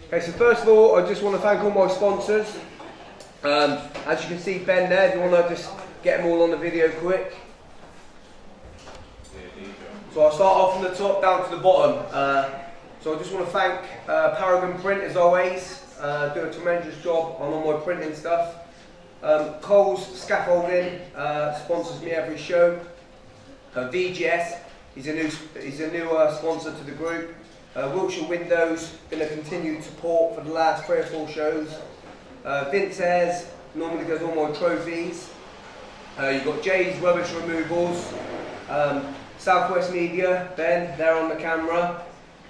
Okay, so first of all, I just want to thank all my sponsors. As you can see, Ben there, if you want to just get them all on the video quick. So I'll start off from the top down to the bottom. So I just want to thank Paragon Print as always, do a tremendous job on all my printing stuff. Cole's Scaffolding sponsors me every show. VGS, he's a new sponsor to the group. Wiltshire Windows, been a continued support for the last 3 or 4 shows. Vince Ayres normally does all my trophies. You've got Jay's Rubbish Removals. Southwest Media, Ben, they're on the camera.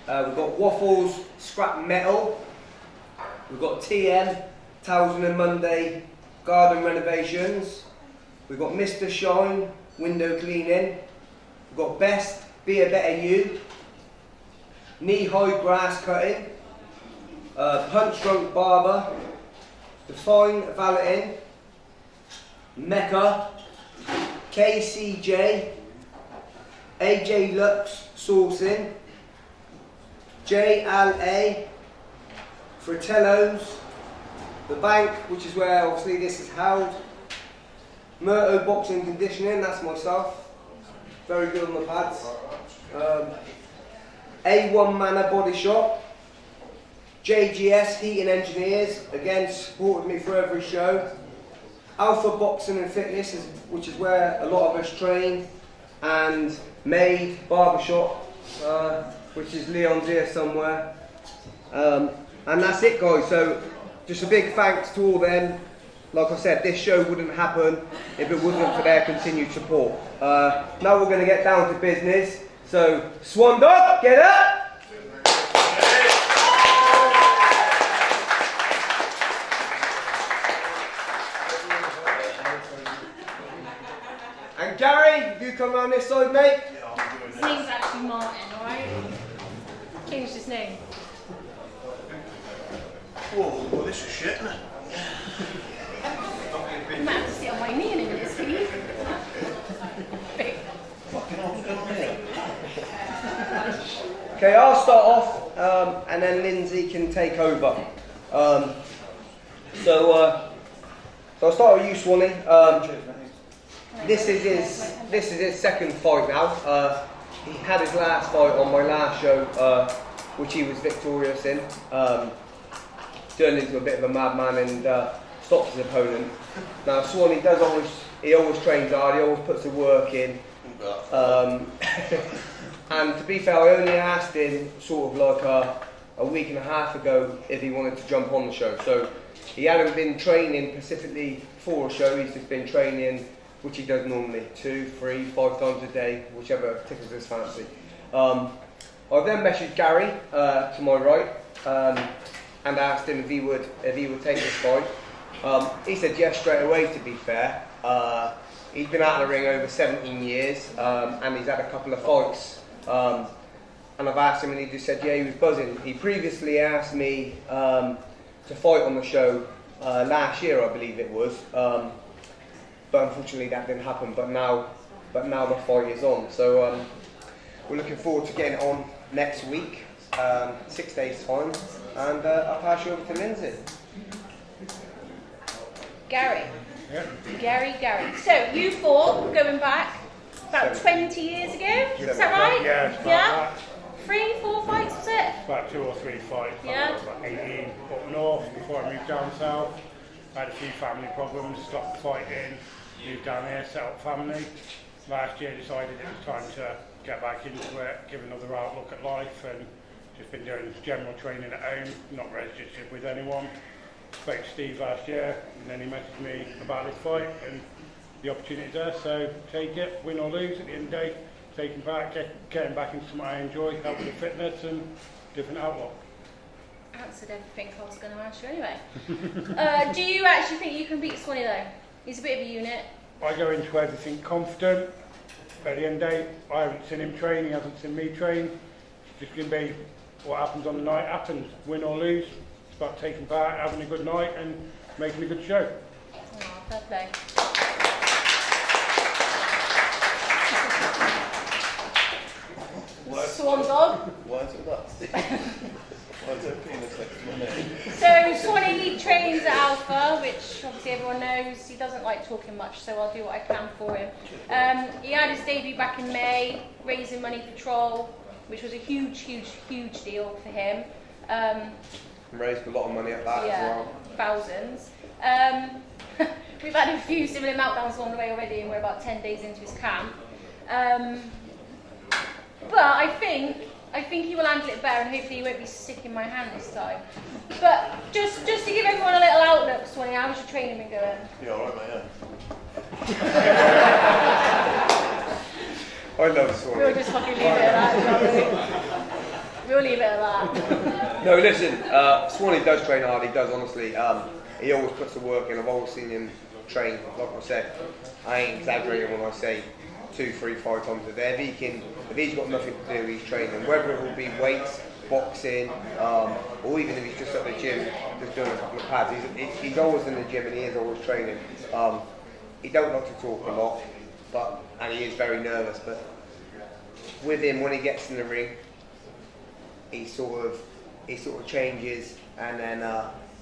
We've got Waffles Scrap Metal. We've got TM, Towson and Monday Garden Renovations. We've got Mr. Shine, Window Cleaning. We've got Best, Be a Better You. Knee High Grass Cutting. Punch Drunk Barber. Define Valeting. Meca. KCJ. AJ Lux Sourcing. JLA. Fratello's. The Bank, which is where obviously this is held. Murto Boxing Conditioning, that's myself. Very good on the pads. A1 Manor Body Shop. JGS Heating Engineers, again supported me for every show. Alpha Boxing and Fitness, which is where a lot of us train. And Maid Barbershop, which is Leon's here somewhere. And that's it, guys. So just a big thanks to all them. Like I said, this show wouldn't happen if it wasn't for their continued support. Now we're going to get down to business. So, Swindon, get up! And Gary, you come around this side, mate. His name's actually Martin, alright? Changed his name. Whoa, well, this is shit, isn't it? You might have to sit on my knee in a minute, Steve. Fucking hell, look at me. Okay, I'll start off, and then Lindsay can take over. So I'll start with you, Swanny. This is his second fight now. He had his last fight on my last show, which he was victorious in. Turned into a bit of a madman and stopped his opponent. Now Swanny always trains hard. He always puts the work in. And to be fair, I only asked him sort of like a week and a half ago if he wanted to jump on the show. So he hadn't been training specifically for a show. He's just been training, which he does normally 2, 3, 5 times a day, whichever tickles his fancy. I then messaged Gary to my right and asked him if he would take this fight. He said yes straight away. To be fair, he's been out of the ring over 17 years and he's had a couple of fights. And I've asked him and he just said yeah, he was buzzing. He previously asked me to fight on the show last year, I believe it was. But unfortunately that didn't happen. But now the fight is on. So we're looking forward to getting it on next week, 6 days time, and I'll pass you over to Lindsay. Gary. Yeah. Gary. So you fought going back about 20 years ago. Is that right? Yeah. It's about Yeah. that. 3, 4 fights was it? About 2 or 3 fights. Yeah. I was about 18 up north before I moved down south. I had a few family problems, stopped fighting, moved down here, set up family. Last year decided it was time to get back into it, give another outlook at life, and just been doing general training at home, not registered with anyone. Spoke to Steve last year, and then he messaged me about this fight, and the opportunity's there, so take it, win or lose at the end of the day, taking back, getting back into something I enjoy, help with the fitness and different outlook. Answered everything I was going to ask you anyway. Do you actually think you can beat Swanny though? He's a bit of a unit. I go into everything confident. At the end of the day, I haven't seen him train, he hasn't seen me train. It's just going to be what happens on the night happens, win or lose. It's about taking part, having a good night and making a good show. Oh, fair play. Swan dog. Why is it that? Why is there a penis next to my name? alpha, which obviously everyone knows. He doesn't like talking much, so I'll do what I can for him. He had his debut back in May, raising money for Troll, which was a huge, huge, huge deal for him. Raised a lot of money at that as well. Thousands. We've had a few similar meltdowns along the way already, and we're about 10 days into his camp. But I think he will handle it better, and hopefully he won't be sick in my hand this time. But just to give everyone a little outlook, Swanny, how's your training been going? Yeah, alright, mate, I love Swanny. We'll just fucking leave it at that, shall we? We'll leave it at that. No, listen, Swanny does train hard, he does, honestly. He always puts the work in. I've always seen him train, like I said. I ain't exaggerating when I say 2, 3, 5 times a day. If he's got nothing to do, he's training. Whether it will be weights, boxing, or even if he's just at the gym, just doing a couple of pads. He's always in the gym and he is always training. He don't like to talk a lot, and he is very nervous. But with him, when he gets in the ring, he sort of changes, and then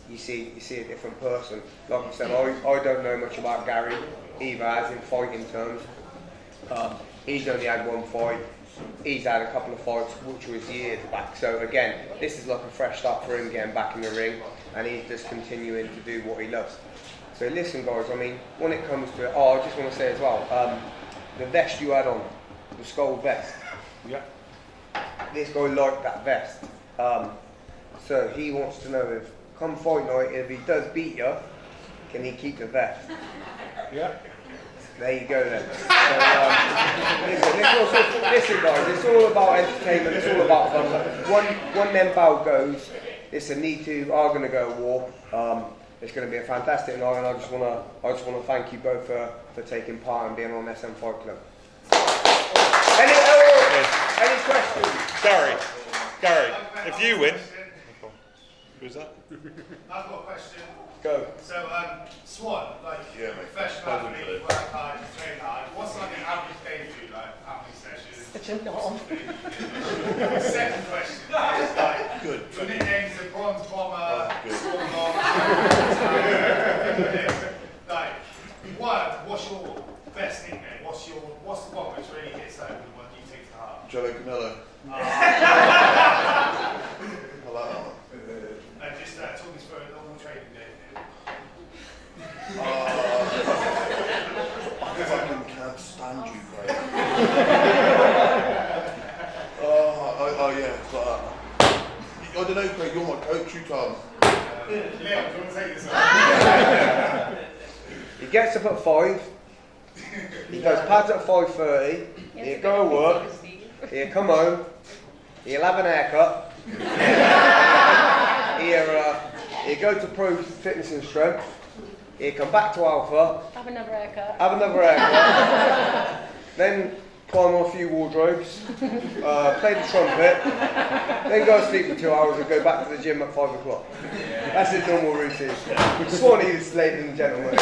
you see a different person. Like I said, I don't know much about Gary either, as in fighting terms. He's only had one fight. He's had a couple of fights, which was years back. So again, this is like a fresh start for him getting back in the ring, and he's just continuing to do what he loves. So listen, guys. I mean, when it comes to it, I just want to say as well, the vest you had on, the skull vest. Yeah. This guy liked that vest. So he wants to know if, come fight night, if he does beat you, can he keep the vest? Yeah. There you go then. So, listen guys, it's all about entertainment, it's all about fun. When them bout goes, listen, you two are going to go to war. It's going to be a fantastic night, and I just want to thank you both for taking part and being on SM Fightclub. Any questions? Gary, if you win, who's that? I've got a question. Go. So, Swan, like, Yeah, mate. professional athlete, work hard, train hard. What's like an average day for you, like, how many sessions? Such a knob. Second question is, like, Good. your nicknames are Bronze Bomber, good. Storm Bomb. Like, what's your best nickname? What's the one which really hits home and what you take to heart? Jello Canelo. I like that one. And just talk us through a normal training day. I fucking can't stand you, Craig. Oh yeah, it's like that. I don't know, Craig, you're my coach, you tell me. Liam, do you want to take this on? He gets up at 5. He does pads at 5:30. He'll go to work. He'll come home. He'll have an haircut. He'll go to Pro Fitness and Strength. He'll come back to Alpha. Have another haircut. Then climb on a few wardrobes. Play the trumpet. Then go to sleep for 2 hours and go back to the gym at 5 o'clock. That's his normal routine. Swanny is, ladies and gentlemen.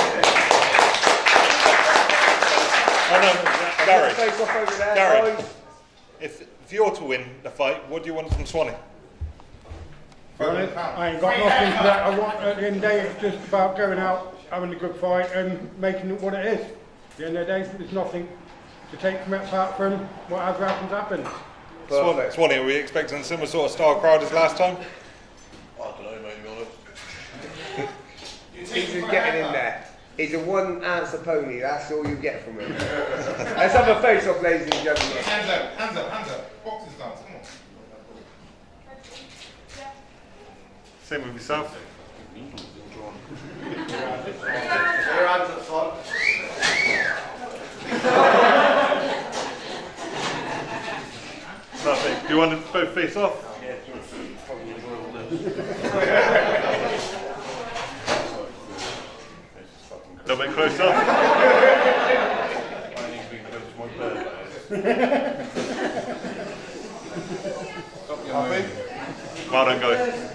Gary, Face off over there, Gary. guys. if you're to win the fight, what do you want from Swanny? I ain't got nothing for that. I want, at the end of the day, it's just about going out, having a good fight and making it what it is. At the end of the day, there's nothing to take from it apart from whatever happens. Perfect. Swanny, are we expecting a similar sort of style crowd as last time? I don't know, mate, to be honest. He's just getting in there. He's a one answer pony, that's all you get from him. Let's have a face off, ladies and gentlemen. Hands up, hands up, hands up. Boxing stance, come on. Same with yourself. Your hands up, son. Lovely. Do you want to both face off? A little bit closer. Happy? Well done, guys.